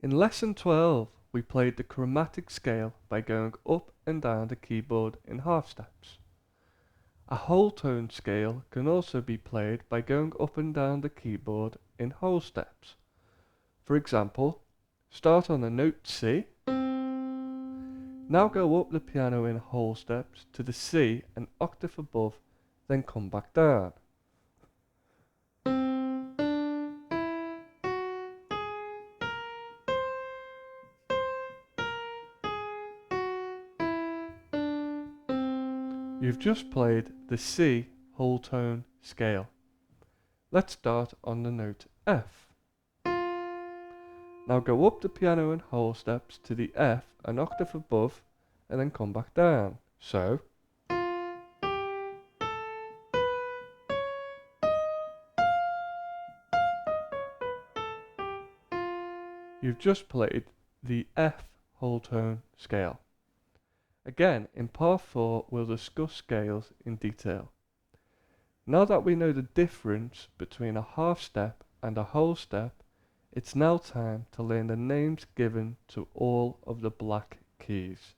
In lesson 12, we played the chromatic scale by going up and down the keyboard in half steps. A whole tone scale can also be played by going up and down the keyboard in whole steps. For example, start on the note C. Now go up the piano in whole steps to the C an octave above, then come back down. You've just played the C whole tone scale. Let's start on the note F. Now go up the piano in whole steps to the F an octave above and then come back down. So, you've just played the F whole tone scale. Again, in part 4 we'll discuss scales in detail. Now that we know the difference between a half step and a whole step, it's now time to learn the names given to all of the black keys.